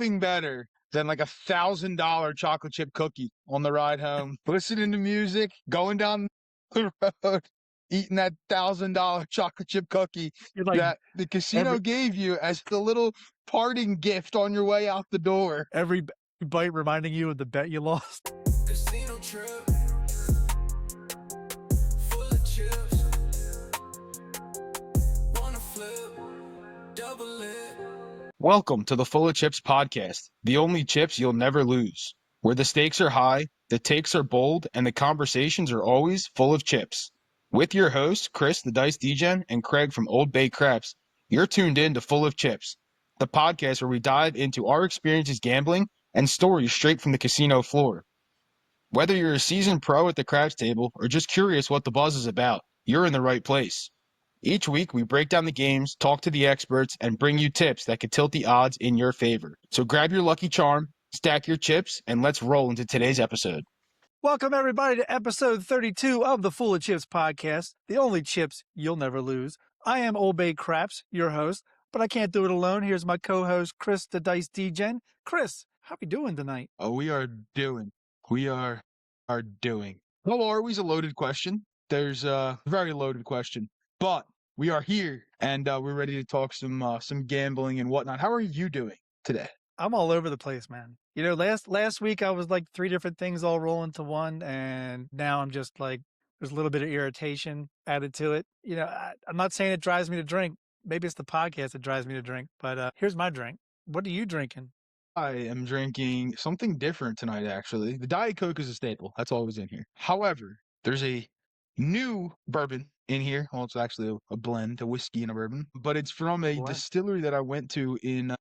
nothing better than like $1,000 chocolate chip cookie on the ride home, listening to music, going down the road, eating that $1,000 chocolate chip cookie You're like that the casino gave you as the little parting gift on your way out the door. every bite reminding you of the bet you lost. Casino trip, full of chips. Wanna flip, double it. Welcome to the Full of Chips podcast, the only chips you'll never lose, where the stakes are high, the takes are bold, and the conversations are always full of chips. With your hosts, Chris the Dice Degen and Craig from Old Bay Craps, you're tuned in to Full of Chips, the podcast where we dive into our experiences gambling and stories straight from the casino floor. Whether you're a seasoned pro at the craps table or just curious what the buzz is about, you're in the right place. Each week, we break down the games, talk to the experts, and bring you tips that could tilt the odds in your favor. So grab your lucky charm, stack your chips, and let's roll into today's episode. Welcome, everybody, to episode 32 of the Full of Chips podcast, the only chips you'll never lose. I am Old Bay Craps, your host, but I can't do it alone. Here's my co-host, Chris the Dice Degen. Chris, how we doing tonight? We are doing. Well, always a loaded question. There's a very loaded question, but we are here and we're ready to talk some gambling and whatnot. How are you doing today? I'm all over the place, man. You know, last week I was like three different things all roll into one, and now I'm just like, there's a little bit of irritation added to it. You know, I'm not saying it drives me to drink. Maybe it's the podcast that drives me to drink, but here's my drink. What are you drinking? I am drinking something different tonight, actually. The Diet Coke is a staple. That's always in here. However, there's a new bourbon in here. Well, it's actually a blend, a whiskey and a bourbon, but it's from a Boy. distillery that I went to in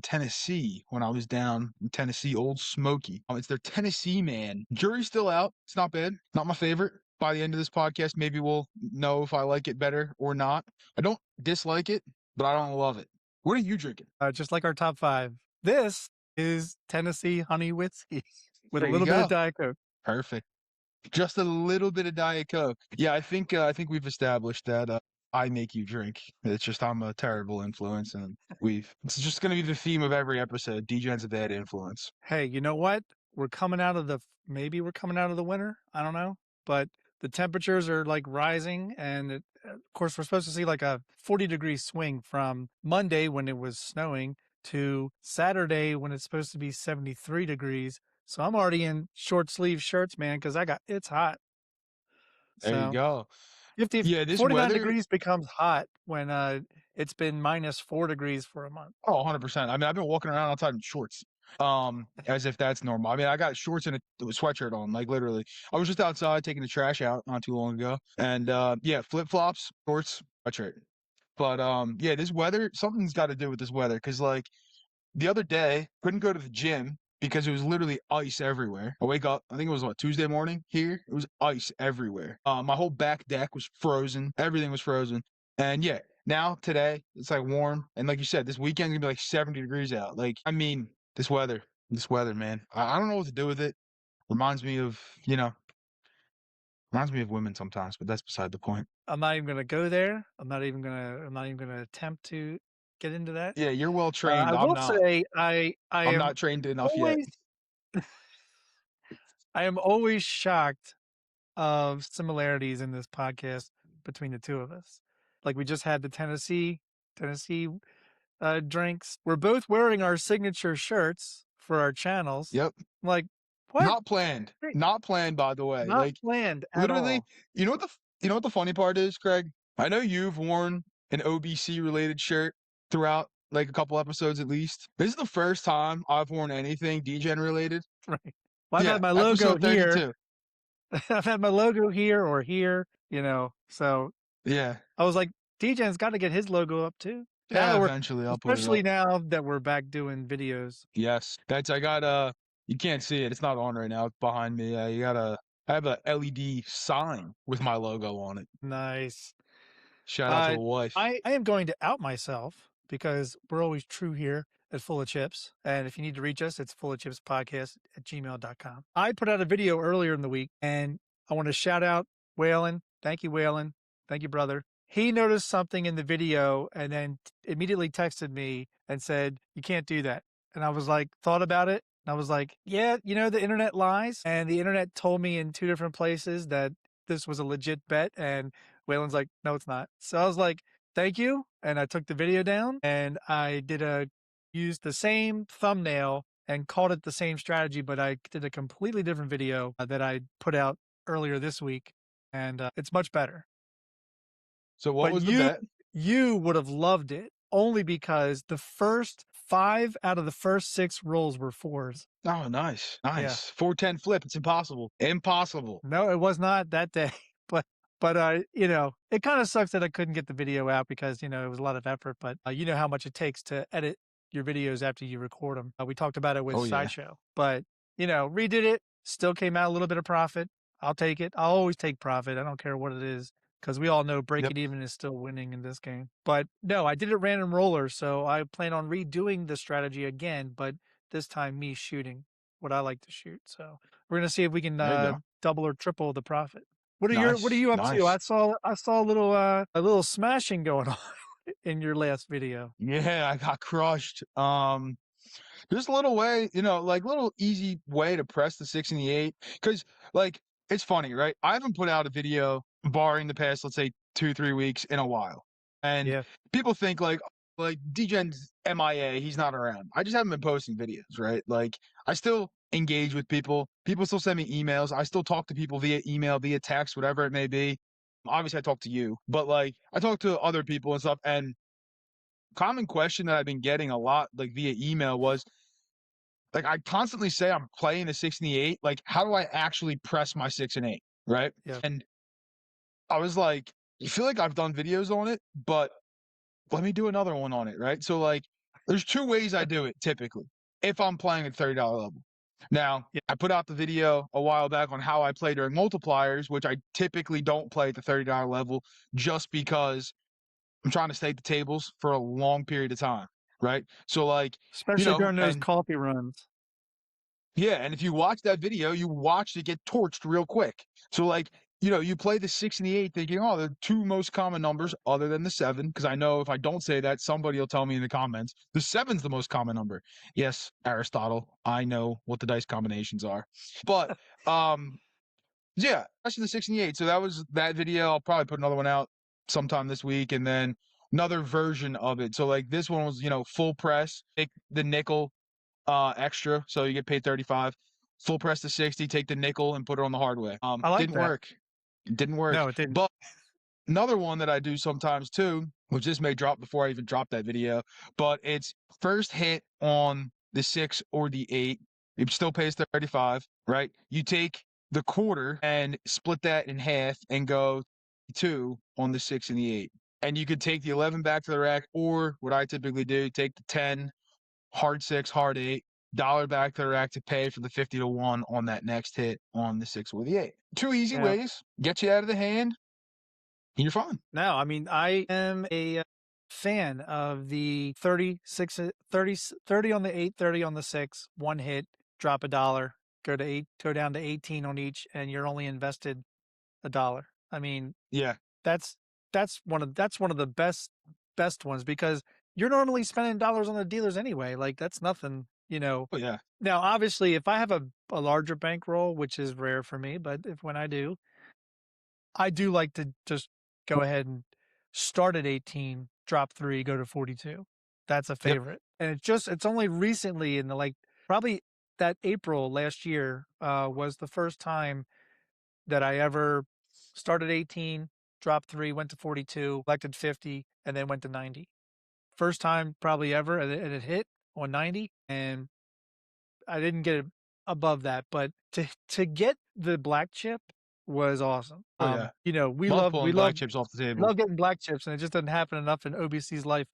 Tennessee when I was down in Tennessee, Old Smoky. It's their Tennessee Man. Jury's still out. It's not bad. Not my favorite. By the end of this podcast, maybe we'll know if I like it better or not. I don't dislike it, but I don't love it. What are you drinking? Just like our top five. This is Tennessee honey whiskey with There a you little bit of go. Diet Coke. Perfect. Just a little bit of Diet Coke. Yeah, I think we've established that I make you drink. It's just I'm a terrible influence, and it's just gonna be the theme of every episode. Degen's a bad influence. Hey, you know what? Maybe we're coming out of the winter. I don't know, but the temperatures are like rising, and of course we're supposed to see like a 40-degree swing from Monday when it was snowing to Saturday when it's supposed to be 73 degrees. So I'm already in short sleeve shirts, man, because it's hot. There you So go. 50, Yeah, this 49 weather. degrees becomes hot when it's been -4 degrees for a month. Oh, 100%. I mean, I've been walking around outside in shorts, as if that's normal. I mean, I got shorts and a sweatshirt on, like literally. I was just outside taking the trash out not too long ago, and yeah, flip flops, shorts, sweatshirt. But yeah, this weather, something's got to do with this weather, because like the other day, couldn't go to the gym because it was literally ice everywhere. I wake up, I think it was Tuesday morning here. It was ice everywhere. My whole back deck was frozen. Everything was frozen. And yeah, now today it's like warm. And like you said, this weekend's gonna be like 70 degrees out. Like, I mean, this weather, man. I don't know what to do with it. Reminds me of, reminds me of women sometimes, but that's beside the point. I'm not even gonna go there. I'm not even gonna attempt to get into that. Yeah, you're well trained. I I'm will not. say I I'm am not trained enough yet. always I am always shocked of similarities in this podcast between the two of us. Like we just had the Tennessee drinks. We're both wearing our signature shirts for our channels. Yep. I'm like, what? Not planned. Not planned, by the way. Not Like planned at literally, all. you know what the funny part is, Craig? I know you've worn an OBC related shirt throughout like a couple episodes at least. This is the first time I've worn anything Degen related. Right. Well, I've Yeah, had my logo episode here. 32. I've had my logo here or here, so Yeah. I was like, DJ's got to get his logo up too. Yeah, eventually I'll put it Especially up. now that we're back doing videos. Yes. I got you can't see it. It's not on right now. It's behind me. I have a LED sign with my logo on it. Nice. Shout out to the wife. I am going to out myself because we're always true here at Full of Chips. And if you need to reach us, it's fullofchipspodcast@gmail.com. I put out a video earlier in the week, and I want to shout out Waylon. Thank you, Waylon. Thank you, brother. He noticed something in the video and then immediately texted me and said, "You can't do that." And I was like, thought about it. And I was like, yeah, the internet lies. And the internet told me in 2 different places that this was a legit bet. And Waylon's like, no, it's not. So I was like, thank you. And I took the video down and I used the same thumbnail and called it the same strategy, but I did a completely different video that I put out earlier this week. And it's much better. So what But was the bet? you would have loved it only because the first 5 out of the first 6 rolls were 4s. Oh, nice. Yeah. Nice. 410 flip. It's impossible. Impossible. No, it was not that day. But it kind of sucks that I couldn't get the video out because, it was a lot of effort, but you know how much it takes to edit your videos after you record them. We talked about it with Oh, yeah. Sideshow, but, redid it, still came out a little bit of profit. I'll take it. I'll always take profit. I don't care what it is because we all know breaking even is still winning in this game. But no, I did it random roller, so I plan on redoing the strategy again, but this time me shooting what I like to shoot. So we're gonna see if we can There you go. double or triple the profit. What are Nice. you up to? Nice. I saw a little smashing going on in your last video. Yeah, I got crushed. Just a little way, like little easy way to press the 6 and the 8. Because, like, it's funny, right? I haven't put out a video, barring the past, let's say, 2-3 weeks, in a while. And Yeah. people think, like DGen's MIA, he's not around. I just haven't been posting videos, right? Like, I still engage with people. People still send me emails. I still talk to people via email, via text, whatever it may be. Obviously, I talk to you, but, like, I talk to other people and stuff. And common question that I've been getting a lot, like, via email was, like, I constantly say I'm playing the 6 and the 8. Like, how do I actually press my 6 and 8, right? Yeah. And I was like, you feel like I've done videos on it, but let me do another one on it, right? So, like, there's 2 ways I do it typically if I'm playing at $30 level. Now, I put out the video a while back on how I play during multipliers, which I typically don't play at the $30 level just because I'm trying to stay at the tables for a long period of time, right? So, like, Especially during those coffee runs. Yeah, and if you watch that video, you watched it get torched real quick. So, like, you play the 6 and the 8 thinking, oh, the 2 most common numbers other than the 7, because I know if I don't say that, somebody will tell me in the comments, the 7's the most common number. Yes, Aristotle, I know what the dice combinations are. But, yeah, especially the 6 and the 8. So that was that video. I'll probably put another one out sometime this week, and then another version of it. So, like, this one was, full press, take the nickel, extra, so you get paid 35. Full press to 60, take the nickel and put it on the hard way. I like didn't that. work. It didn't work. No, it didn't. But another one that I do sometimes too, which this may drop before I even drop that video, but it's first hit on the 6 or the 8. It still pays 35, right? You take the quarter and split that in half and go 2 on the 6 and the 8. And you could take the 11 back to the rack, or what I typically do, take the 10, hard 6, hard 8, dollar back to the rack to pay for the 50 to 1 on that next hit on the 6 or the 8. 2 easy ways, get you out of the hand, and you're fine. No, I mean, I am a fan of the 36, 30 on the 8, 30 on the 6, one hit, drop $1, go down to 18 on each, and you're only invested $1. I mean, Yeah, that's one of the best ones because you're normally spending dollars on the dealers anyway. Like that's nothing, oh yeah, Now, obviously, if I have a larger bankroll, which is rare for me, but when I do like to just go ahead and start at 18, drop 3, go to 42. That's a favorite. And it's only recently in the probably that April last year was the first time that I ever started 18, dropped 3, went to 42, collected 50, and then went to 90. First time probably ever, and it hit on 90, and I didn't get it above that, but to get the black chip was awesome. oh yeah. We Love love pulling black chips off the table. love getting black chips, and it just doesn't happen enough in OBC's life.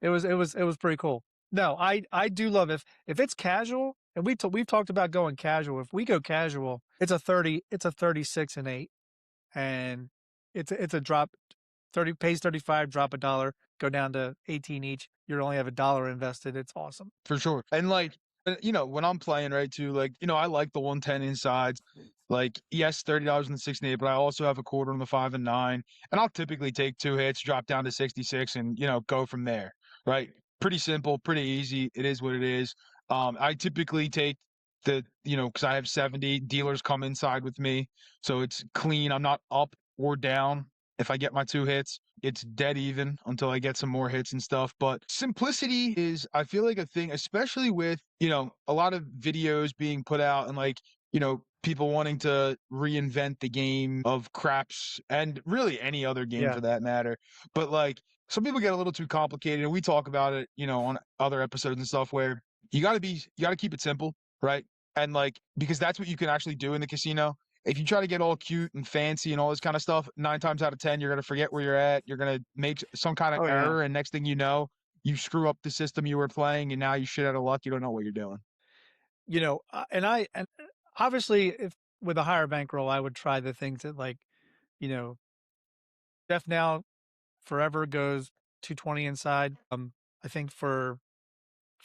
It was pretty cool. No, I do love if it's casual, and we've talked about going casual. If we go casual, it's a 36 and 8, and it's a drop 30 pays 35, drop $1, go down to 18 each. You only have $1 invested. It's awesome. For sure. And when I'm playing, right, too, I like the 110 insides. Like, yes, $30 in the 6 and 8, but I also have a quarter on the 5 and 9. And I'll typically take 2 hits, drop down to 66 and, go from there. Right. pretty simple, pretty easy. It is what it is. I typically take because I have 70 dealers come inside with me, so it's clean. I'm not up or down. If I get my 2 hits, it's dead even until I get some more hits and stuff. But simplicity is, I feel like, a thing, especially with, a lot of videos being put out and people wanting to reinvent the game of craps and really any other game for that matter. But some people get a little too complicated, and we talk about it, on other episodes and stuff where you got to keep it simple, right? And because that's what you can actually do in the casino. If you try to get all cute and fancy and all this kind of stuff, 9 times out of 10, you're going to forget where you're at. You're going to make some kind of error. And next thing you know, you screw up the system you were playing, and now you shit out of luck. You don't know what you're doing. And obviously, if with a higher bankroll, I would try the things that Def now forever goes 220 inside. I think for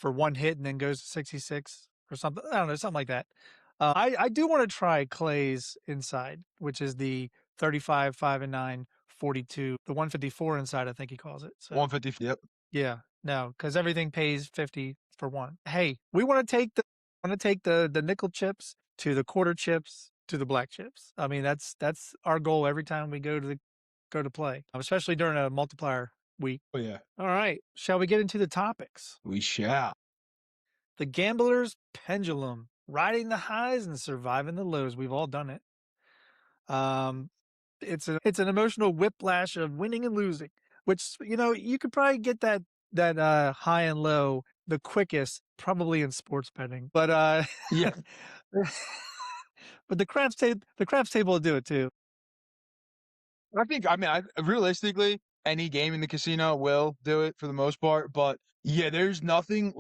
one hit and then goes to 66 or something. I don't know, something like that. I do want to try Clay's inside, which is the 35, 5 and 9, 42, the 154 inside, I think he calls it. So 150. Yep. Yeah, no, because everything pays 50 for one. Hey, we want to take the nickel chips to the quarter chips to the black chips. I mean, that's our goal every time we go to play, especially during a multiplier week. Oh yeah. All right, shall we get into the topics? We shall. The gambler's pendulum, riding the highs and surviving the lows. We've all done it. It's an emotional whiplash of winning and losing, which you could probably get that high and low the quickest, probably in sports betting. But yeah. But the craps table will do it too. Realistically, any game in the casino will do it for the most part. But yeah, there's nothing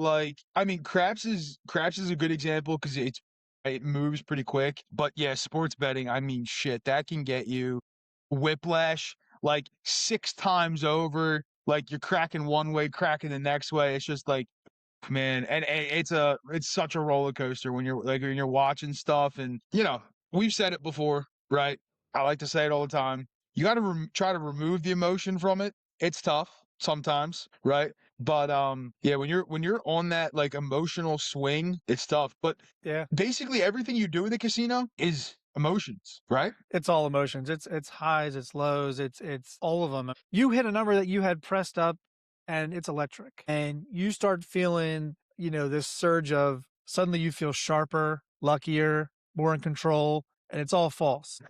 craps is a good example because it moves pretty quick. But yeah, sports betting, shit, that can get you whiplash 6 times over. You're cracking one way, cracking the next way. It's just man, and it's such a roller coaster when you're watching stuff, and we've said it before, right? I like to say it all the time. You got to try to remove the emotion from it. It's tough sometimes, right? But yeah, when you're on that emotional swing, it's tough. But yeah, basically everything you do in the casino is emotions, right? It's all emotions. It's highs, it's lows, it's all of them. You hit a number that you had pressed up and it's electric. And you start feeling, this surge of suddenly you feel sharper, luckier, more in control, and it's all false.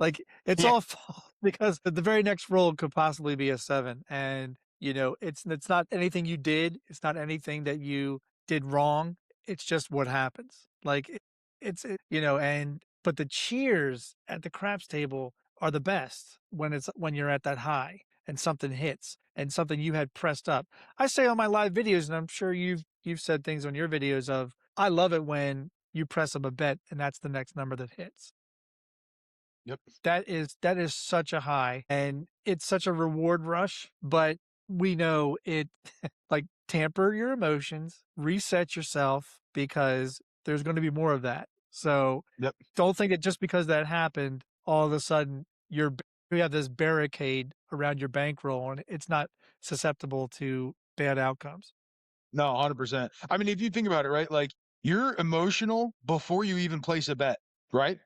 It's all false because the very next roll could possibly be a 7. And, it's not anything you did. It's not anything that you did wrong. It's just what happens. But the cheers at the craps table are the best when you're at that high and something hits and something you had pressed up. I say on my live videos, and I'm sure you've said things on your videos of, I love it when you press up a bet and that's the next number that hits. Yep. That is such a high and it's such a reward rush, but we know it tamper your emotions, reset yourself because there's going to be more of that. So Don't think that just because that happened, all of a sudden you have this barricade around your bankroll and it's not susceptible to bad outcomes. No, 100%. If you think about it, right? You're emotional before you even place a bet, right?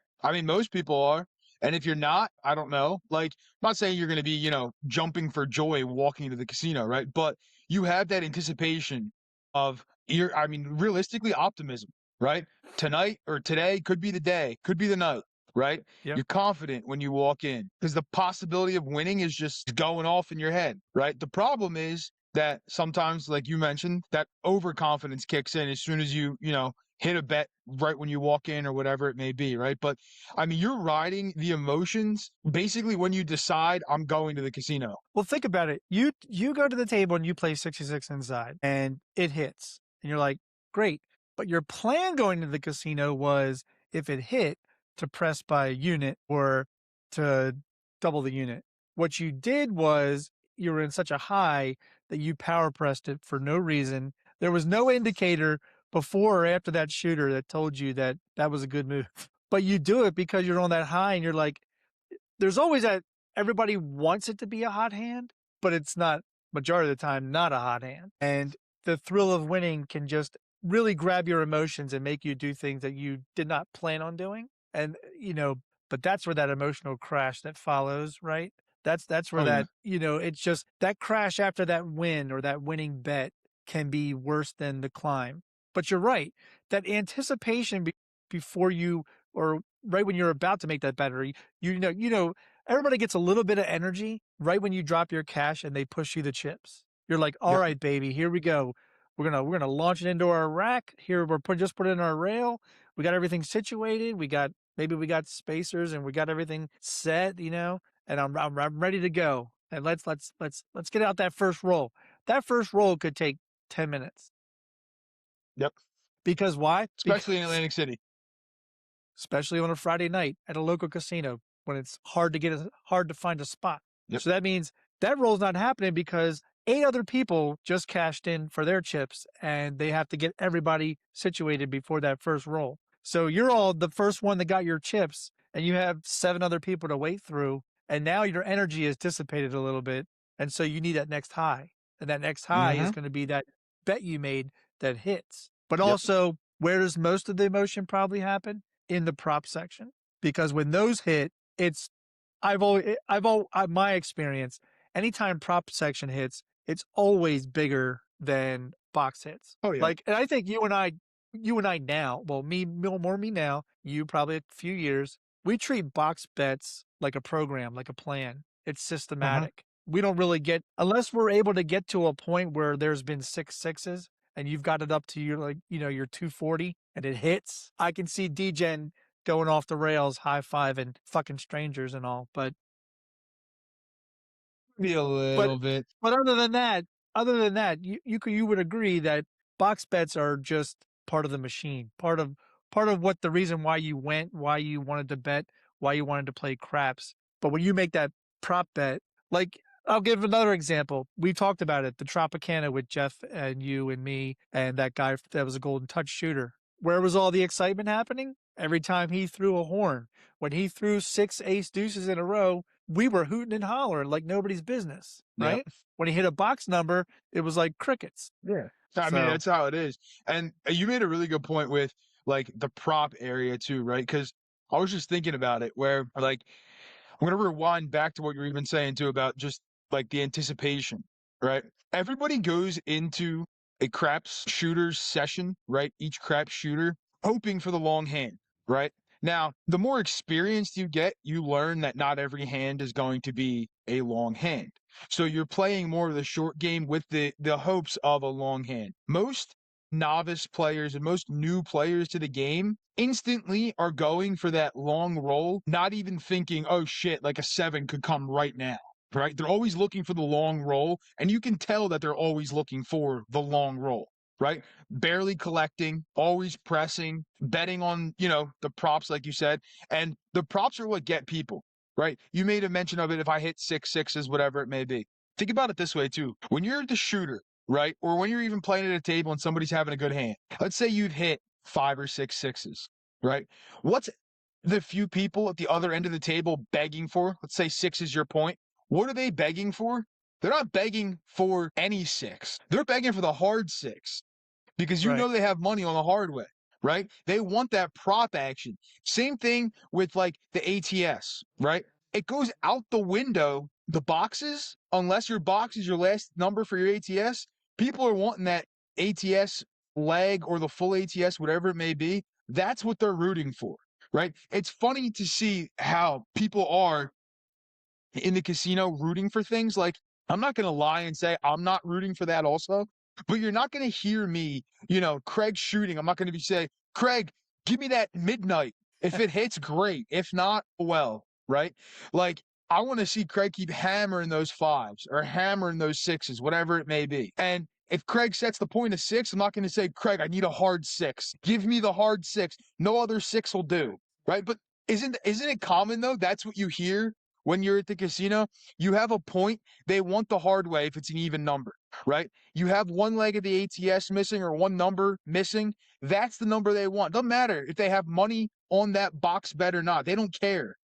Most people are. And if you're not, I don't know. I'm not saying you're going to be, jumping for joy walking to the casino, right? But you have that anticipation of realistically optimism, right? Tonight or today could be the day, could be the night, right? Yep. You're confident when you walk in because the possibility of winning is just going off in your head, right? The problem is that sometimes, like you mentioned, that overconfidence kicks in as soon as you hit a bet right when you walk in or whatever it may be, right? But you're riding the emotions basically when you decide I'm going to the casino. Well, think about it. You go to the table and you play 66 inside and it hits and you're like, great. But your plan going to the casino was, if it hit, to press by a unit or to double the unit. What you did was you were in such a high that you power pressed it for no reason. There was no indicator before or after that shooter that told you that was a good move. But you do it because you're on that high and you're like, there's always that everybody wants it to be a hot hand, but it's not, majority of the time, not a hot hand. And the thrill of winning can just really grab your emotions and make you do things that you did not plan on doing. And, but that's where that emotional crash that follows, right? That's where Oh yeah. that, it's just that crash after that win or that winning bet can be worse than the climb. But you're right. That anticipation before you or right when you're about to make that bet, or everybody gets a little bit of energy right when you drop your cash and they push you the chips. You're like, all Yep. right, baby, here we go. We're gonna launch it into our rack. Here just put it in our rail. We got everything situated. We got spacers and we got everything set, and I'm ready to go. And let's get out that first roll. That first roll could take 10 minutes. Yep. Because why? Especially in Because Atlantic City. especially on a Friday night at a local casino when it's hard to find a spot. Yep. So that means that roll's not happening because 8 other people just cashed in for their chips and they have to get everybody situated before that first roll. So you're all the first one that got your chips and you have 7 other people to wait through. And now your energy is dissipated a little bit. And so you need that next high. And that next high is going to be that bet you made that hits. But also, where does most of the emotion probably happen? In the prop section. Because when those hit, my experience, anytime prop section hits, it's always bigger than box hits. Oh yeah. Like, and I think you and I now, well, more me now, you probably a few years, we treat box bets like a program, like a plan. It's systematic. We don't really unless we're able to get to a point where there's been 6 sixes and you've got it up to your your 240 and it hits. I can see DGen going off the rails, high-fiving fucking strangers and all, but Be a little bit. but other than that, you would agree that box bets are just part of the machine, part of what the reason why you went, why you wanted to bet, why you wanted to play craps. But when you make that prop bet, like I'll give another example. We talked about it, the Tropicana with Jeff and you and me and that guy that was a Golden Touch shooter. Where was all the excitement happening? Every time he threw a horn. When he threw 6 ace deuces in a row, we were hooting and hollering like nobody's business, right? Yep. When he hit a box number, it was like crickets. Yeah. I mean, that's how it is. And you made a really good point with like the prop area too, right? Because I was just thinking about it where like I'm going to rewind back to what you were even saying too about just like the anticipation, right? Everybody goes into a craps shooter's session, right? Each craps shooter hoping for the long hand, right? Now, the more experienced you get, you learn that not every hand is going to be a long hand. So you're playing more of the short game with the hopes of a long hand. Most novice players and most new players to the game instantly are going for that long roll, not even thinking, oh shit, like a 7 could come right now, right? They're always looking for the long roll, and you can tell that they're always looking for the long roll, right? Barely collecting, always pressing, betting on, the props, like you said. And the props are what get people, right? You made a mention of it. If I hit 6 sixes, whatever it may be. Think about it this way too. When you're the shooter, right? Or when you're even playing at a table and somebody's having a good hand. Let's say you've hit 5 or 6 sixes, right? What's the few people at the other end of the table begging for? Let's say 6 is your point. What are they begging for? They're not begging for any 6. They're begging for the hard 6 because you know they have money on the hard way, right? They want that prop action. Same thing with like the ATS, right? It goes out the window, the boxes, unless your box is your last number for your ATS. People are wanting that ATS leg or the full ATS, whatever it may be. That's what they're rooting for, right? It's funny to see how people are in the casino rooting for things. Like, I'm not going to lie and say I'm not rooting for that also, but you're not going to hear me, Craig shooting. I'm not going to be saying, Craig, give me that midnight. If it hits, great. If not, well, right? Like, I want to see Craig keep hammering those 5s or hammering those 6s, whatever it may be. And if Craig sets the point of 6, I'm not going to say, Craig, I need a hard 6. Give me the hard 6. No other 6 will do, right? But isn't it common, though? That's what you hear when you're at the casino. You have a point. They want the hard way if it's an even number, right? You have one leg of the ATS missing or one number missing. That's the number they want. Doesn't matter if they have money on that box bet or not. They don't care.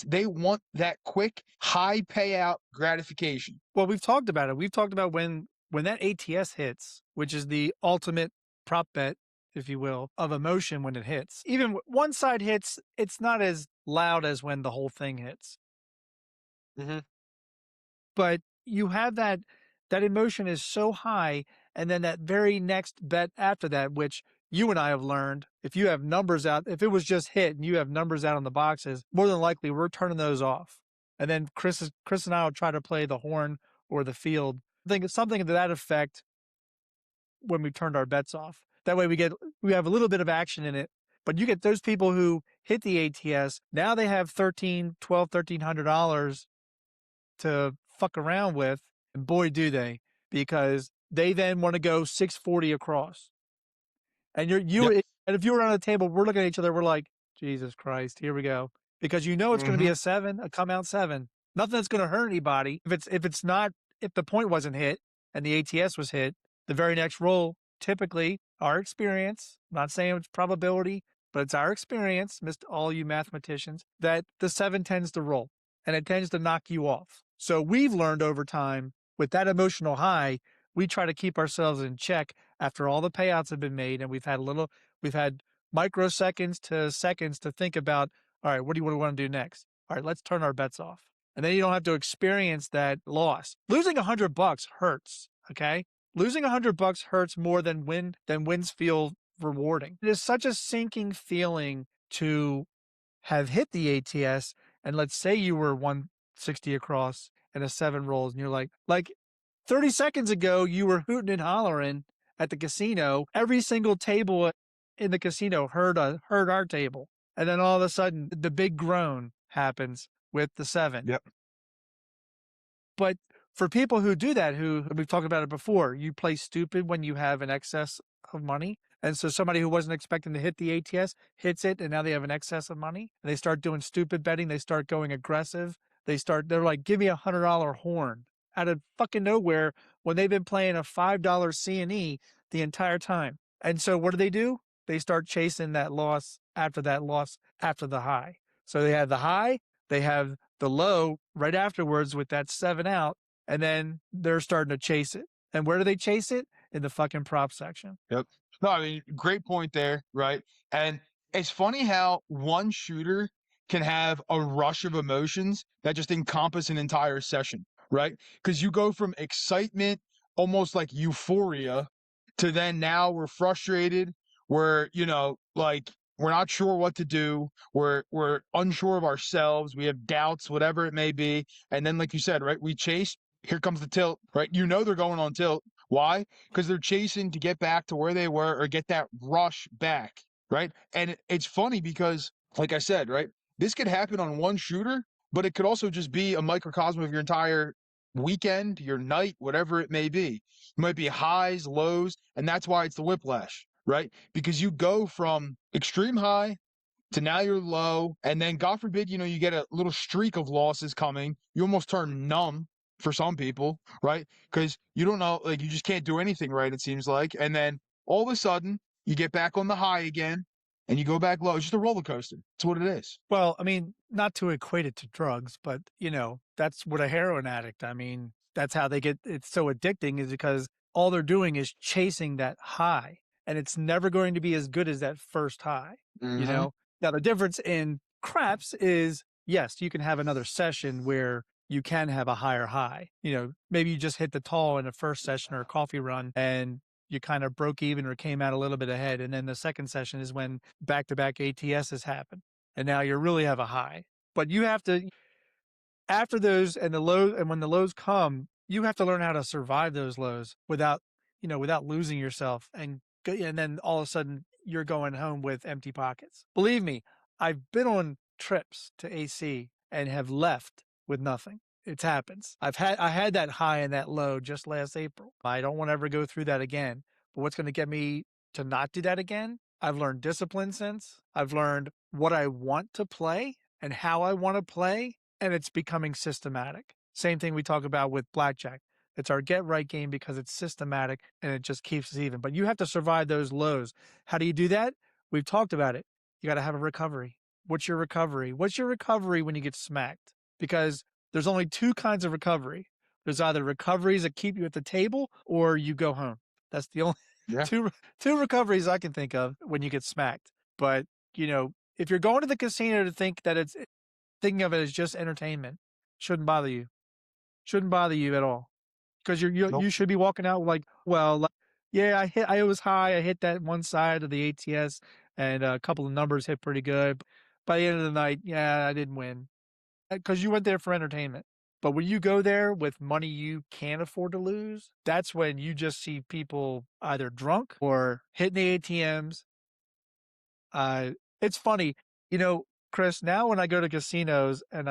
They want that quick, high payout gratification. Well, we've talked about it. We've talked about when when that ATS hits, which is the ultimate prop bet, if you will, of emotion when it hits, even one side hits, it's not as loud as when the whole thing hits. Mm-hmm. But you have that emotion is so high, and then that very next bet after that, which you and I have learned, if you have numbers out, if it was just hit and you have numbers out on the boxes, more than likely we're turning those off. And then Chris and I will try to play the horn or the field. I think it's something to that effect when we turned our bets off. That way we have a little bit of action in it. But you get those people who hit the ATS, now they have $1,300 to fuck around with, and boy do they, because they then want to go 640 across. And and if you were on the table, we're looking at each other, we're like, Jesus Christ, here we go. Because you know it's going to be a 7, a come out 7. Nothing that's going to hurt anybody. If the point wasn't hit and the ATS was hit, the very next roll, typically our experience, I'm not saying it's probability, but it's our experience, all you mathematicians, that the 7 tends to roll and it tends to knock you off. So we've learned over time with that emotional high, we try to keep ourselves in check after all the payouts have been made. And we've had microseconds to seconds to think about, all right, what do you want to do next? All right, let's turn our bets off. And then you don't have to experience that loss. Losing $100 hurts. Okay. Losing $100 hurts more than wins feel rewarding. It is such a sinking feeling to have hit the ATS. And let's say you were 160 across and a 7 rolls and you're like 30 seconds ago, you were hooting and hollering at the casino. Every single table in the casino heard our table. And then all of a sudden, the big groan happens with the 7. Yep. But for people who do that, who we've talked about it before, you play stupid when you have an excess of money. And so somebody who wasn't expecting to hit the ATS hits it, and now they have an excess of money. And they start doing stupid betting. They start going aggressive. They're like, give me $100 horn out of fucking nowhere when they've been playing a $5 C&E the entire time. And so what do? They start chasing that loss after the high. So they have the high, they have the low right afterwards with that 7 out, and then they're starting to chase it. And where do they chase it? In the fucking prop section. Yep. No, I mean, great point there, right? And it's funny how one shooter can have a rush of emotions that just encompass an entire session, right? Because you go from excitement, almost like euphoria, to then now we're frustrated. We're, we're not sure what to do. We're unsure of ourselves. We have doubts, whatever it may be. And then, like you said, right, we chase. Here comes the tilt, right? They're going on tilt. Why? Because they're chasing to get back to where they were or get that rush back, right? And it's funny because, like I said, right, this could happen on one shooter, but it could also just be a microcosm of your entire weekend, your night, whatever it may be. It might be highs, lows, and that's why it's the whiplash, right? Because you go from extreme high to now you're low, and then God forbid, you get a little streak of losses coming. You almost turn numb for some people, right? Because you don't know, like you just can't do anything right, it seems like. And then all of a sudden, you get back on the high again, and you go back low. It's just a roller coaster. That's what it is. Well, I mean, not to equate it to drugs, but, that's what a heroin addict, I mean, that's how they get, it's so addicting is because all they're doing is chasing that high. And it's never going to be as good as that first high, Now, the difference in craps is, yes, you can have another session where you can have a higher high. Maybe you just hit the tall in the first session or a coffee run and you kind of broke even or came out a little bit ahead. And then the second session is when back-to-back ATSs happen. And now you really have a high. But you have to, after those and the lows, and when the lows come, you have to learn how to survive those lows without losing yourself. And then all of a sudden you're going home with empty pockets. Believe me, I've been on trips to AC and have left with nothing. It happens. I had that high and that low just last April. I don't want to ever go through that again. But what's going to get me to not do that again? I've learned discipline since. I've learned what I want to play and how I want to play, and it's becoming systematic. Same thing we talk about with Blackjack. It's our get right game because it's systematic and it just keeps us even. But you have to survive those lows. How do you do that? We've talked about it. You got to have a recovery. What's your recovery? What's your recovery when you get smacked? Because there's only 2 kinds of recovery. There's either recoveries that keep you at the table or you go home. That's the only Yeah. two recoveries I can think of when you get smacked. But, if you're going to the casino to think that it's thinking of it as just entertainment, shouldn't bother you. Shouldn't bother you at all. Because Nope. you should be walking out like, well, yeah, I was high. I hit that one side of the ATS and a couple of numbers hit pretty good. By the end of the night, yeah, I didn't win. Because you went there for entertainment. But when you go there with money you can't afford to lose, that's when you just see people either drunk or hitting the ATMs. It's funny, Chris, now when I go to casinos and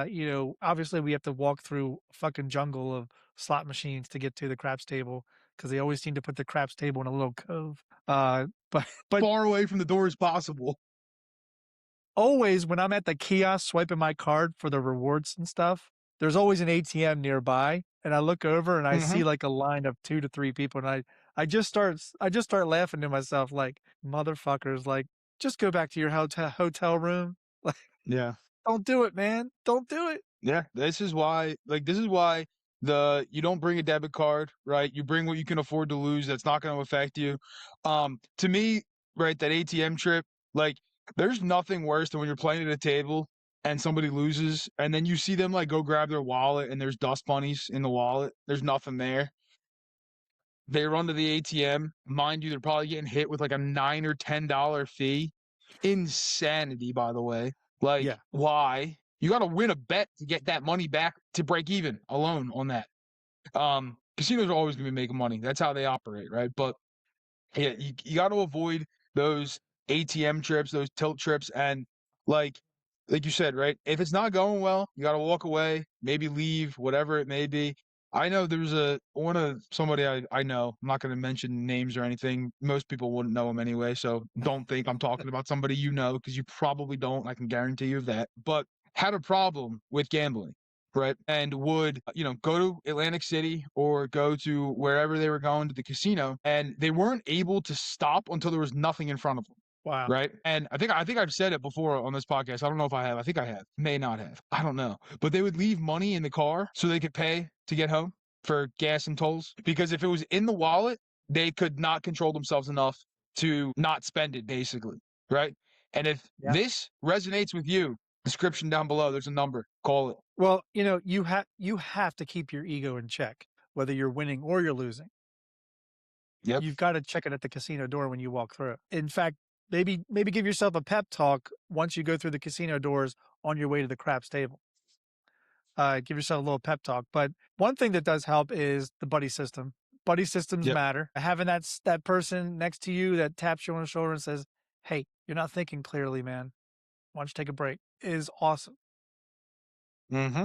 obviously we have to walk through a fucking jungle of slot machines to get to the craps table because they always seem to put the craps table in a little cove. But Far away from the door as possible. always when I'm at the kiosk swiping my card for the rewards and stuff, there's always an ATM nearby, and I look over and I see like a line of 2 to 3 people, and I just start laughing to myself like, motherfuckers, like, just go back to your hotel room. Like, Yeah. don't do it, man. Don't do it. Yeah. This is why you don't bring a debit card, right? You bring what you can afford to lose. That's not going to affect you. To me, right, that ATM trip, like, there's nothing worse than when you're playing at a table and somebody loses and then you see them like go grab their wallet and there's dust bunnies in the wallet. There's nothing there. They run to the ATM. Mind you, they're probably getting hit with like a $9 or $10 fee. Insanity, by the way. Like, Yeah. why? You got to win a bet to get that money back to break even alone on that. Casinos are always going to be making money. That's how they operate, right? But yeah, you got to avoid those ATM trips, those tilt trips, and like you said, right? If it's not going well, you got to walk away, maybe leave, whatever it may be. I know there's somebody I know. I'm not going to mention names or anything. Most people wouldn't know him anyway, so don't think I'm talking about somebody you know because you probably don't. I can guarantee you that. But had a problem with gambling, right? And would, go to Atlantic City or go to wherever they were going to the casino, and they weren't able to stop until there was nothing in front of them. Wow. Right. And I think I've said it before on this podcast. I don't know if I have. I think I have. May not have. I don't know. But they would leave money in the car so they could pay to get home for gas and tolls. Because if it was in the wallet, they could not control themselves enough to not spend it, basically. Right. And if this resonates with you, description down below, there's a number. Call it. Well, you have to keep your ego in check, whether you're winning or you're losing. Yep. You've got to check it at the casino door when you walk through. In fact, maybe give yourself a pep talk once you go through the casino doors on your way to the craps table. Give yourself a little pep talk. But one thing that does help is the buddy system. Buddy systems matter. Having that person next to you that taps you on the shoulder and says, "Hey, you're not thinking clearly, man. Why don't you take a break?" is awesome. Mm-hmm.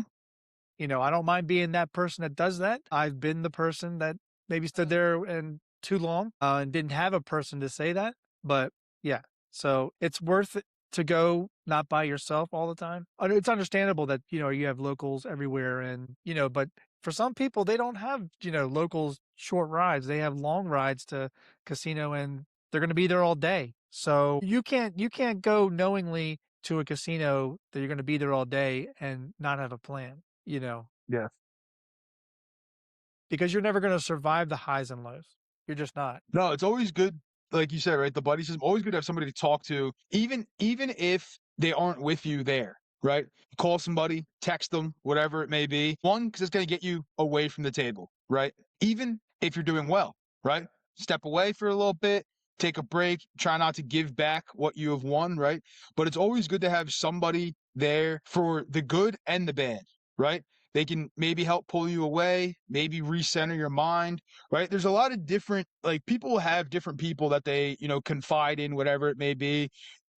I don't mind being that person that does that. I've been the person that maybe stood there and too long and didn't have a person to say that. But yeah, so it's worth it to go not by yourself all the time. It's understandable that, you have locals everywhere and, but for some people, they don't have, locals short rides. They have long rides to casino and they're going to be there all day. So you can't go knowingly to a casino that you're going to be there all day and not have a plan, Yeah. because you're never going to survive the highs and lows. You're just not. No, it's always good, like you said, right? The buddy system, always good to have somebody to talk to, even if they aren't with you there, right? Call somebody, text them, whatever it may be. One, because it's going to get you away from the table, right? Even if you're doing well, right? Step away for a little bit, take a break, try not to give back what you have won, right? But it's always good to have somebody there for the good and the bad, right? They can maybe help pull you away, maybe recenter your mind, right? There's a lot of different, like, people have different people that they, confide in, whatever it may be,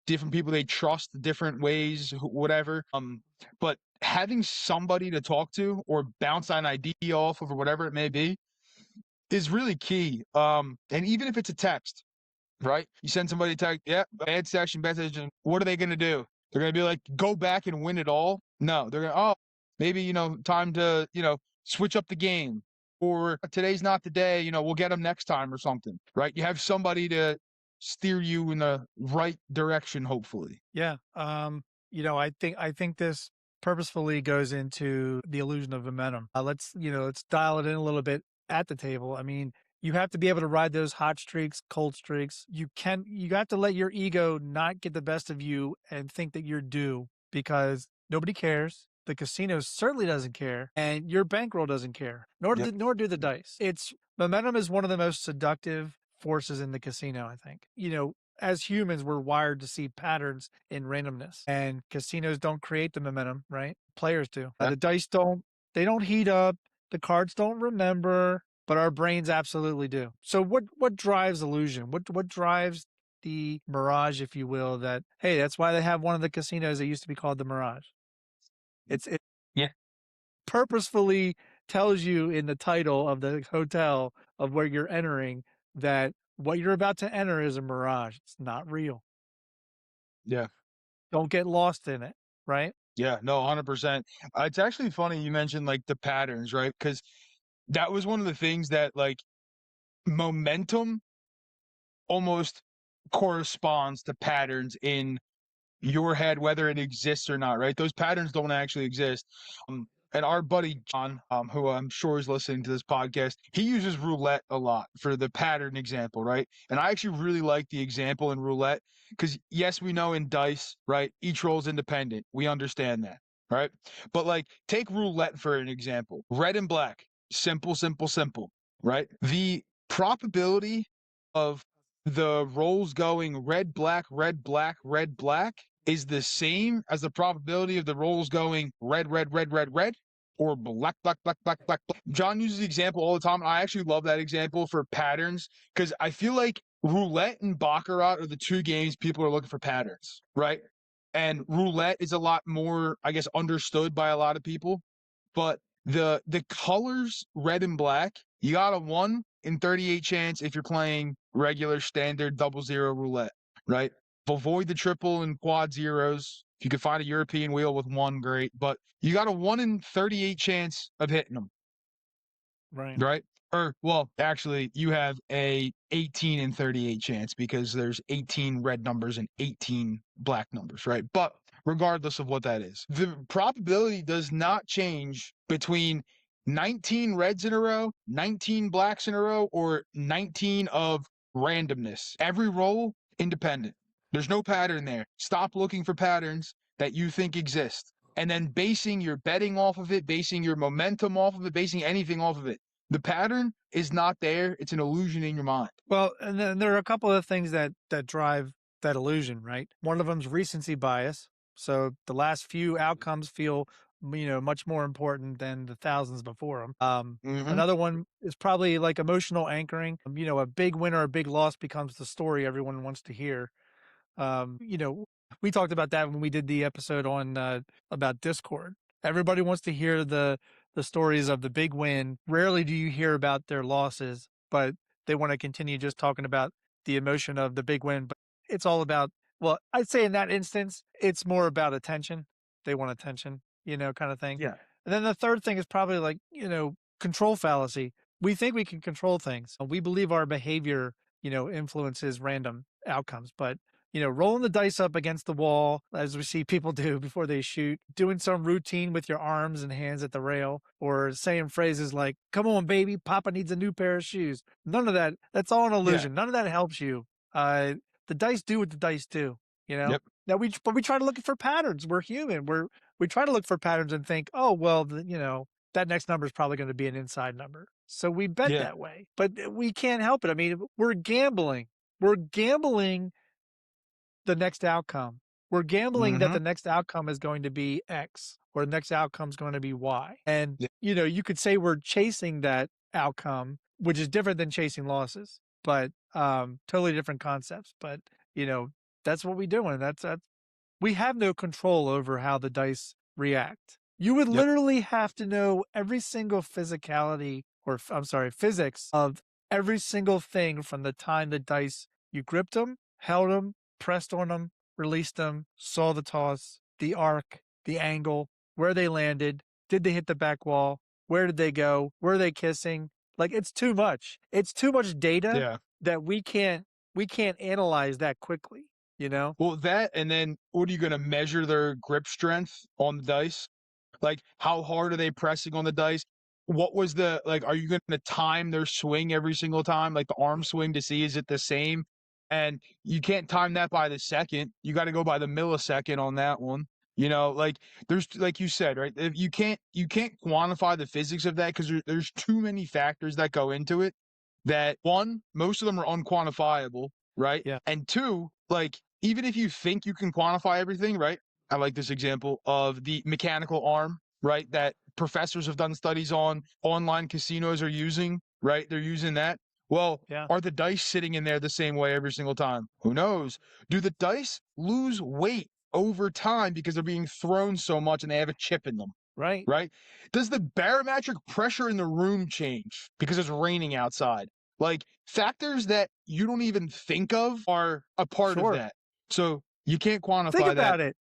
different people they trust different ways, whatever. But having somebody to talk to or bounce an idea off of or whatever it may be is really key. And even if it's a text, right? You send somebody a text, bad session. What are they going to do? They're going to be like, go back and win it all? No, they're going to, maybe, time to, switch up the game. Or today's not the day, we'll get them next time or something, right? You have somebody to steer you in the right direction, hopefully. Yeah. I think this purposefully goes into the illusion of momentum. Let's dial it in a little bit at the table. I mean, you have to be able to ride those hot streaks, cold streaks. You have to let your ego not get the best of you and think that you're due, because nobody cares. The casino certainly doesn't care, and your bankroll doesn't care, nor do the dice. Momentum is one of the most seductive forces in the casino, I think. As humans, we're wired to see patterns in randomness, and casinos don't create the momentum, right? Players do. The dice they don't heat up, the cards don't remember, but our brains absolutely do. So what drives illusion? What drives the mirage, if you will, that's why they have one of the casinos that used to be called the Mirage. It purposefully tells you in the title of the hotel of where you're entering that what you're about to enter is a mirage. It's not real. Yeah. Don't get lost in it, right? Yeah, no, 100%. It's actually funny you mentioned like the patterns, right? Because that was one of the things that like momentum almost corresponds to patterns in your head, whether it exists or not, right? Those patterns don't actually exist. And our buddy John, who I'm sure is listening to this podcast, he uses roulette a lot for the pattern example, right? And I actually really like the example in roulette because, yes, we know in dice, right, each roll is independent. We understand that, right? But like, take roulette for an example. Red and black, simple, simple, simple, right? The probability of the rolls going red, black, red, black, red, black is the same as the probability of the rolls going red, red, red, red, red, or black, black, black, black, black, black. John uses the example all the time. I actually love that example for patterns because I feel like roulette and baccarat are the two games people are looking for patterns, right? And roulette is a lot more, I guess, understood by a lot of people. But the colors red and black, you got a 1 in 38 chance if you're playing regular standard 00 roulette, right? Avoid the triple and quad zeros. If you could find a European wheel with 1, great. But you got a 1 in 38 chance of hitting them. Right? Or, well, actually, you have a 18 in 38 chance because there's 18 red numbers and 18 black numbers, right? But regardless of what that is, the probability does not change between 19 reds in a row, 19 blacks in a row, or 19 of randomness. Every roll, independent. There's no pattern there. Stop looking for patterns that you think exist. And then basing your betting off of it, basing your momentum off of it, basing anything off of it. The pattern is not there. It's an illusion in your mind. Well, and then there are a couple of things that drive that illusion, right? One of them is recency bias. So the last few outcomes feel, much more important than the thousands before them. Another one is probably like emotional anchoring. A big win or a big loss becomes the story everyone wants to hear. We talked about that when we did the episode on about Discord. Everybody wants to hear the stories of the big win. Rarely do you hear about their losses, but they want to continue just talking about the emotion of the big win. But it's all about, well, I'd say in that instance, it's more about attention. They want attention, kind of thing. Yeah. And then the third thing is probably like, control fallacy. We think we can control things. We believe our behavior, influences random outcomes, but rolling the dice up against the wall, as we see people do before they shoot, doing some routine with your arms and hands at the rail, or saying phrases like, come on, baby, Papa needs a new pair of shoes. None of that. That's all an illusion. None of that helps you. The dice do what the dice do, Now we try to look for patterns. We're human. We try to look for patterns and think, oh, well, that next number is probably going to be an inside number. So we bet that way, but we can't help it. I mean, we're gambling. We're gambling the next outcome. We're gambling that the next outcome is going to be X or the next outcome is going to be Y. And, you could say we're chasing that outcome, which is different than chasing losses, but totally different concepts. But, that's what we do. And that's we have no control over how the dice react. You would literally have to know every single physicality physics of every single thing from the time the dice, you gripped them, held them, pressed on them, released them, saw the toss, the arc, the angle, where they landed, did they hit the back wall, where did they go, were they kissing? Like, it's too much. It's too much data that we can't analyze that quickly, Well, that, and then what are you going to measure their grip strength on the dice? Like, how hard are they pressing on the dice? What was the like? Are you going to time their swing every single time, like the arm swing, to see is it the same? And you can't time that by the second. You got to go by the millisecond on that one. Like there's like you said, right? If you can't quantify the physics of that because there's too many factors that go into it. That one, most of them are unquantifiable, right? Yeah. And two, like even if you think you can quantify everything, right? I like this example of the mechanical arm, right? That professors have done studies on, online casinos are using, right? They're using that. Well, Yeah. are the dice sitting in there the same way every single time? Who knows? Do the dice lose weight over time because they're being thrown so much and they have a chip in them? Right. Right? Does the barometric pressure in the room change because it's raining outside? Like factors that you don't even think of are a part of Sure. that. So you can't Think quantify that. about it.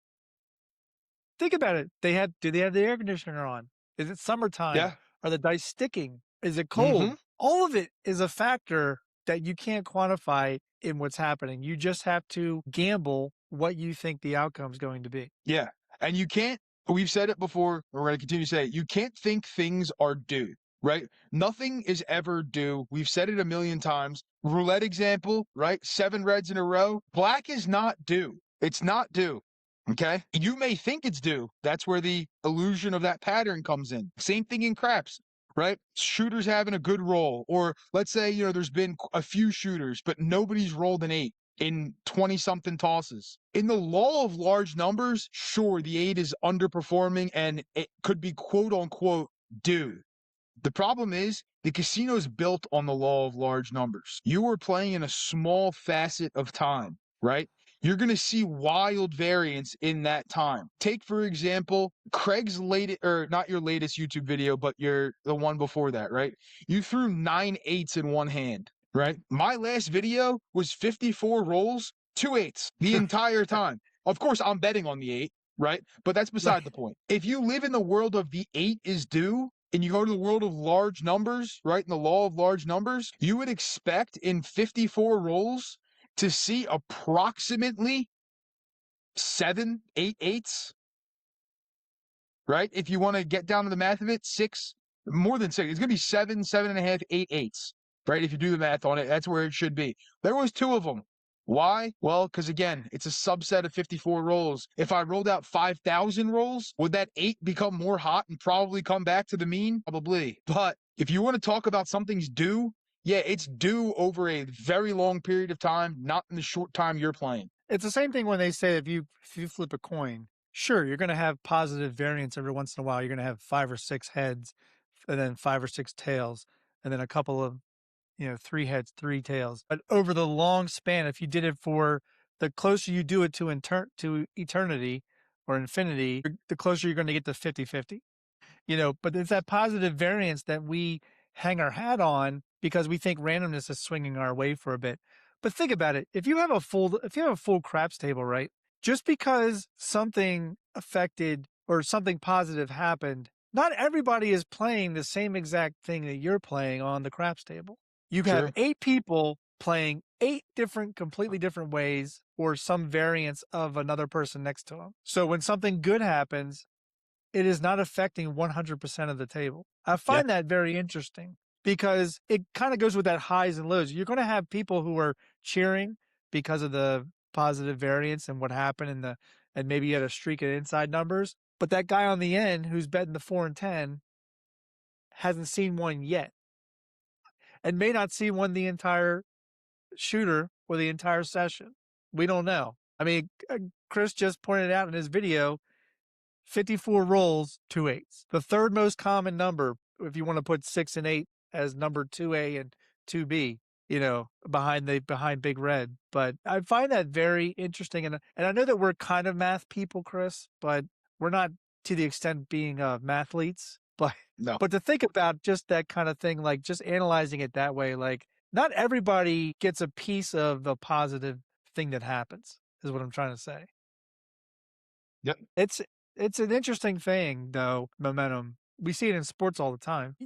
Think about it. Do they have the air conditioner on? Is it summertime? Yeah. Are the dice sticking? Is it Mm-hmm. cold? All of it is a factor that you can't quantify in what's happening. You just have to gamble what you think the outcome is going to be. Yeah. And you can't, we've said it before, we're going to continue to say it, you can't think things are due, right? Nothing is ever due. We've said it a million times. Roulette example, right? 7 reds in a row. Black is not due. It's not due. Okay. You may think it's due. That's where the illusion of that pattern comes in. Same thing in craps, right? Shooters having a good roll. Or let's say, there's been a few shooters, but nobody's rolled an 8 in 20 something tosses. In the law of large numbers, sure, the 8 is underperforming and it could be quote unquote due. The problem is the casino is built on the law of large numbers. You are playing in a small facet of time, right? You're going to see wild variance in that time. Take, for example, Craig's latest, or not your latest YouTube video, but the one before that, right? You threw 9 8s in one hand, right? My last video was 54 rolls, 2 8s the entire time. Of course, I'm betting on the 8, right? But that's beside the point. If you live in the world of the 8 is due, and you go to the world of large numbers, right, in the law of large numbers, you would expect in 54 rolls to see approximately 7, 8 8s, right? If you want to get down to the math of it, 6, more than 6. It's going to be 7, 7.5, 8 8s, right? If you do the math on it, that's where it should be. There was 2 of them. Why? Well, because again, it's a subset of 54 rolls. If I rolled out 5,000 rolls, would that 8 become more hot and probably come back to the mean? Probably. But if you want to talk about something's due, yeah, it's due over a very long period of time, not in the short time you're playing. It's the same thing when they say if you flip a coin, sure, you're going to have positive variance every once in a while. You're going to have 5 or 6 heads and then 5 or 6 tails and then a couple of 3 heads, 3 tails. But over the long span, if you did it for the closer you do it to eternity or infinity, the closer you're going to get to 50-50. But it's that positive variance that we hang our hat on because we think randomness is swinging our way for a bit. But think about it. If you have a full craps table, right? Just because something affected or something positive happened, not everybody is playing the same exact thing that you're playing on the craps table. You have True. 8 people playing 8 completely different ways or some variance of another person next to them. So when something good happens, it is not affecting 100% of the table. I find that very interesting because it kind of goes with that highs and lows. You're going to have people who are cheering because of the positive variance and what happened and maybe you had a streak of inside numbers. But that guy on the end who's betting the 4 and 10 hasn't seen one yet and may not see one the entire shooter or the entire session. We don't know. I mean, Chris just pointed out in his video, 54 rolls, 2 8s. The third most common number, if you want to put 6 and 8 as number 2A and 2B, behind Big Red. But I find that very interesting. And I know that we're kind of math people, Chris, but we're not to the extent being mathletes. No. But to think about just that kind of thing, like just analyzing it that way, like not everybody gets a piece of the positive thing that happens, is what I'm trying to say. Yep. It's an interesting thing, though, momentum. We see it in sports all the time,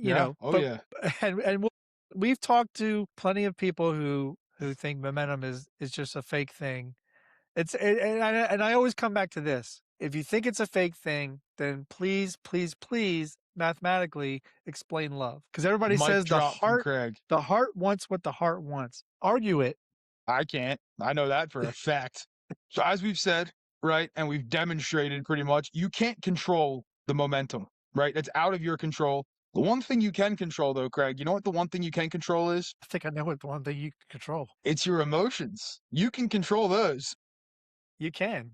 Oh, yeah. and we've talked to plenty of people who think momentum is just a fake thing. And I always come back to this. If you think it's a fake thing, then please, please, please mathematically explain love. Because everybody Mic says drop from Craig. the heart wants what the heart wants. Argue it. I can't. I know that for a fact. So as we've said, right, and we've demonstrated pretty much, you can't control the momentum, right? It's out of your control. The one thing you can control, though, Craig, you know what the one thing you can control is? I think I know what the one thing you can control. It's your emotions. You can control those. You can.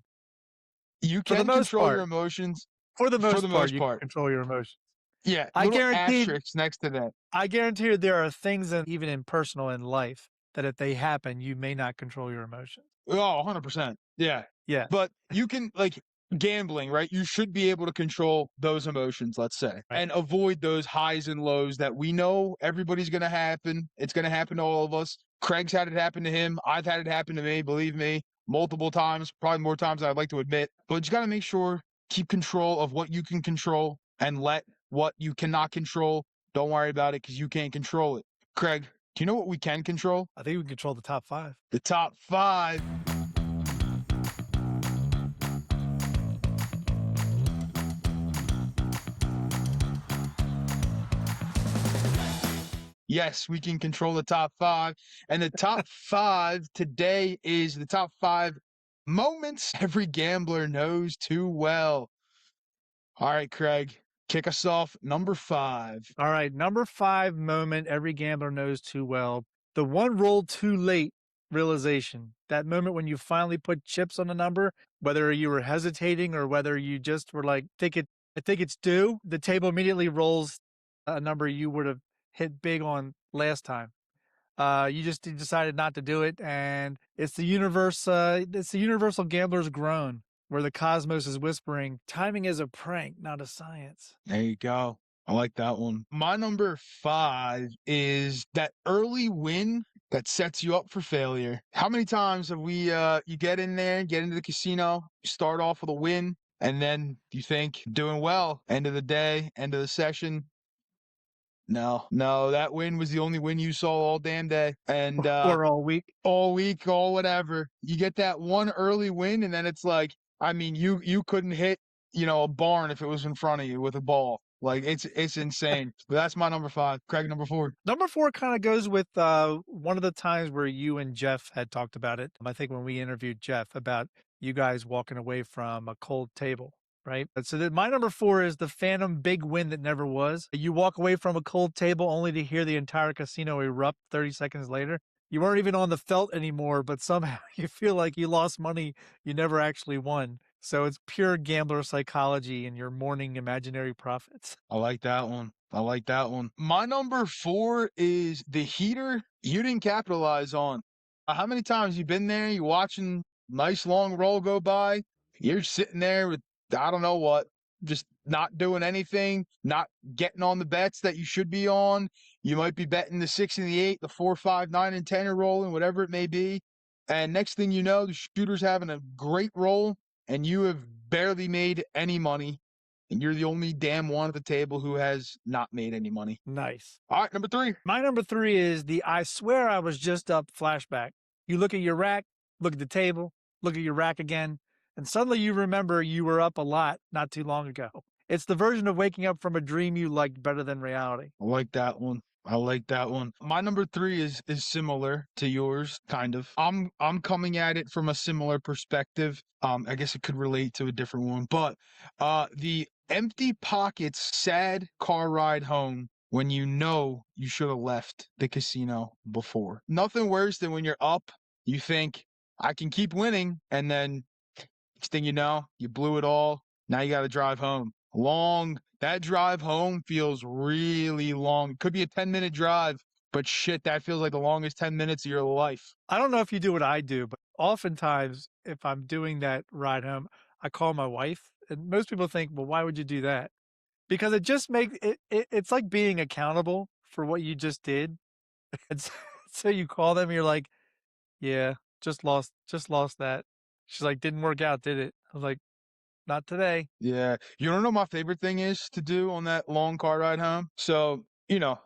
You For the can most control your part. emotions For the for the most part, most you can part. control your emotions. Yeah, I little guarantee asterisks next to that. I guarantee you there are things that even in personal in life that if they happen, you may not control your emotions. Oh, 100%. Yeah. Yeah. But you can, like, gambling, right? You should be able to control those emotions, let's say, Right. and avoid those highs and lows that we know everybody's going to happen. It's going to happen to all of us. Craig's had it happen to him. I've had it happen to me, believe me, multiple times, probably more times than I'd like to admit. But you got to make sure, keep control of what you can control and let what you cannot control. Don't worry about it because you can't control it. Craig, do you know what we can control? I think we can control the top 5. The top 5. Yes, we can control the top 5. And the top 5 today is the top 5 moments every gambler knows too well. All right, Craig, kick us off. Number 5. All right, number 5 moment every gambler knows too well. The one roll too late realization. That moment when you finally put chips on the number, whether you were hesitating or whether you just were like, I think it's due. The table immediately rolls a number you would have hit big on last time. You just decided not to do it, and it's the universe. It's the universal gambler's groan, where the cosmos is whispering, "Timing is a prank, not a science." There you go. I like that one. My number 5 is that early win that sets you up for failure. How many times have we you get in there, get into the casino, you start off with a win, and then you think doing well, end of the day, end of the session. No, that win was the only win you saw all damn day. And Or all week. all week, all whatever. You get that one early win, and then it's like, I mean, you couldn't hit, a barn if it was in front of you with a ball. Like it's insane. But that's my number 5. Craig, number 4. Number 4 kind of goes with one of the times where you and Jeff had talked about it. I think when we interviewed Jeff about you guys walking away from a cold table, right? So my number 4 is the phantom big win that never was. You walk away from a cold table only to hear the entire casino erupt 30 seconds later. You weren't even on the felt anymore, but somehow you feel like you lost money you never actually won. So it's pure gambler psychology and your morning imaginary profits. I like that one. My number 4 is the heater you didn't capitalize on. How many times you been there? You watching nice long roll go by. You're sitting there with I don't know what, just not doing anything, not getting on the bets that you should be on. You might be betting the 6 and the 8, the 4, 5, 9, and 10 are rolling, whatever it may be. And next thing you know, the shooter's having a great roll, and you have barely made any money. And you're the only damn one at the table who has not made any money. Nice. All right, number 3. My number 3 is the I swear I was just up flashback. You look at your rack, look at the table, look at your rack again, and suddenly you remember you were up a lot not too long ago. It's the version of waking up from a dream you liked better than reality. I like that one. My number 3 is similar to yours, kind of. I'm coming at it from a similar perspective. I guess it could relate to a different one, but the empty pockets, sad car ride home when you know you should have left the casino before. Nothing worse than when you're up, you think I can keep winning, and then next thing you know, you blew it all. Now you got to drive home. That drive home feels really long. It could be a 10-minute drive, but shit, that feels like the longest 10 minutes of your life. I don't know if you do what I do, but oftentimes if I'm doing that ride home, I call my wife. And most people think, well, why would you do that? Because it just makes it's like being accountable for what you just did. And so you call them, and you're like, yeah, just lost that. She's like, didn't work out, did it? I was like, not today. Yeah. You don't know my favorite thing is to do on that long car ride home? So,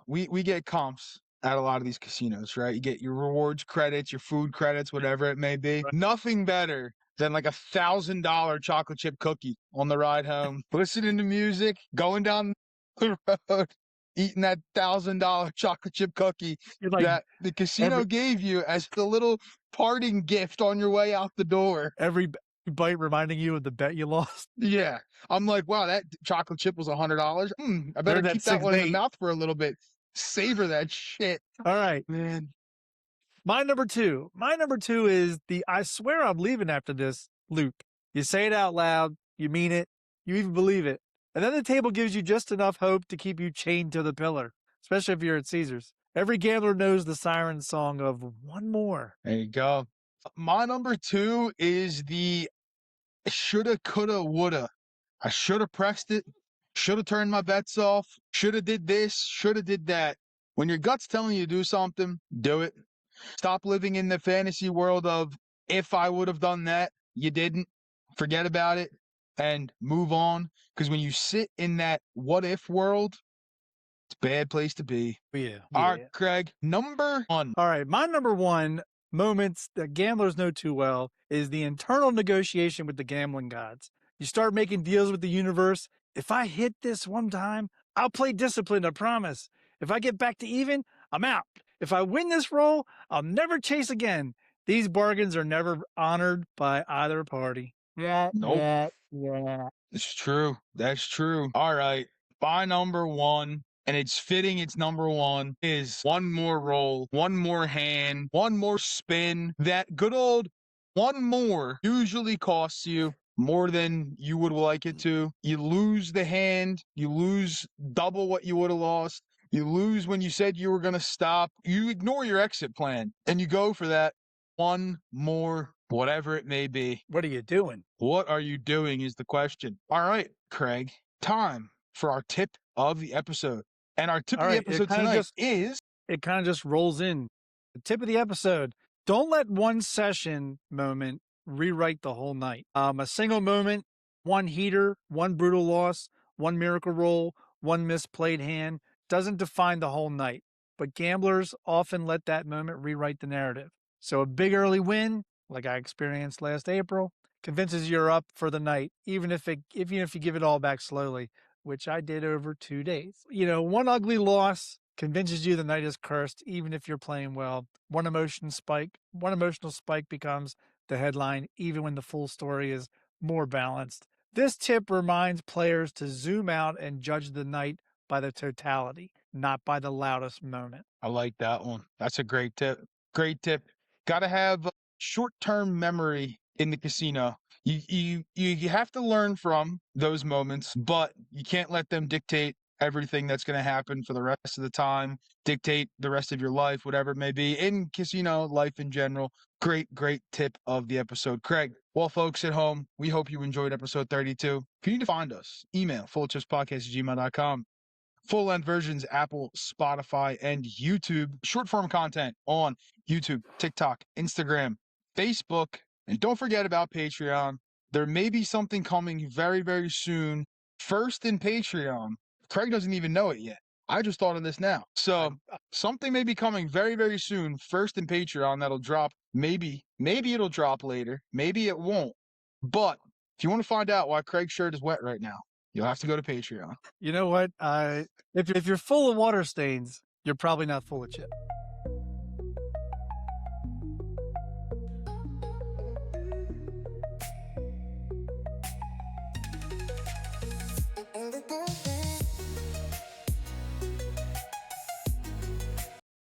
we get comps at a lot of these casinos, right? You get your rewards credits, your food credits, whatever it may be. Right. Nothing better than like $1,000 chocolate chip cookie on the ride home. Listening to music, going down the road, eating that $1,000 chocolate chip cookie You're like that the casino gave you as the little parting gift on your way out the door. every bite reminding you of the bet you lost. Yeah. I'm like, wow, that chocolate chip was $100. I better that keep that one in the 6 8. mouth for a little bit. Savor that shit. All right. Man. My number two. My number two is the I swear I'm leaving after this loop. You say it out loud, you mean it, you even believe it. And then the table gives you just enough hope to keep you chained to the pillar, especially if you're at Caesars. Every gambler knows the siren song of one more. There you go. My number two is the shoulda, coulda, woulda. I should have pressed it, should have turned my bets off, should have did this, should have did that. When your gut's telling you to do something, do it. Stop living in the fantasy world of if I would have done that, you didn't. Forget about it and move on. Because when you sit in that what if world, it's a bad place to be. Yeah. All right, Craig, number one. All right. My number one moments that gamblers know too well is the internal negotiation with the gambling gods. You start making deals with the universe. If I hit this one time, I'll play disciplined, I promise. If I get back to even, I'm out. If I win this roll, I'll never chase again. These bargains are never honored by either party. Yeah. Nope. Yeah. It's true. That's true. All right. My number one, and it's fitting it's number one, is one more roll, one more hand, one more spin. That good old one more usually costs you more than you would like it to. You lose the hand, you lose double what you would have lost. You lose when you said you were going to stop. You ignore your exit plan and you go for that one more, whatever it may be. What are you doing? What are you doing is the question. All right, Craig, time for our tip of the episode. And our tip All of the right, episode tonight is it kind of just rolls in. The tip of the episode: don't let one session moment rewrite the whole night. A single moment, one heater, one brutal loss, one miracle roll, one misplayed hand doesn't define the whole night. But gamblers often let that moment rewrite the narrative. So a big early win, like I experienced last April, convinces you're up for the night, even if you give it all back slowly, which I did over 2 days. You know, one ugly loss convinces you the night is cursed, even if you're playing well. One emotional spike becomes the headline, even when the full story is more balanced. This tip reminds players to zoom out and judge the night by the totality, not by the loudest moment. I like that one. That's a great tip. Great tip. Got to have short-term memory in the casino. You have to learn from those moments, but you can't let them dictate everything that's going to happen for the rest of the time, dictate the rest of your life, whatever it may be, in casino life in general. Great tip of the episode. Craig, well, folks at home, we hope you enjoyed episode 32. If you need to find us, email fullofchipspodcast@gmail.com. Full-length versions, Apple, Spotify, and YouTube. Short-form content on YouTube, TikTok, Instagram, Facebook. And don't forget about Patreon. There may be something coming very, very soon. First in Patreon. Craig doesn't even know it yet. I just thought of this now. So something may be coming very, very soon. First in Patreon that'll drop. Maybe it'll drop later. Maybe it won't. But if you want to find out why Craig's shirt is wet right now, you'll have to go to Patreon. You know what? If you're full of water stains, you're probably not full of chip. On the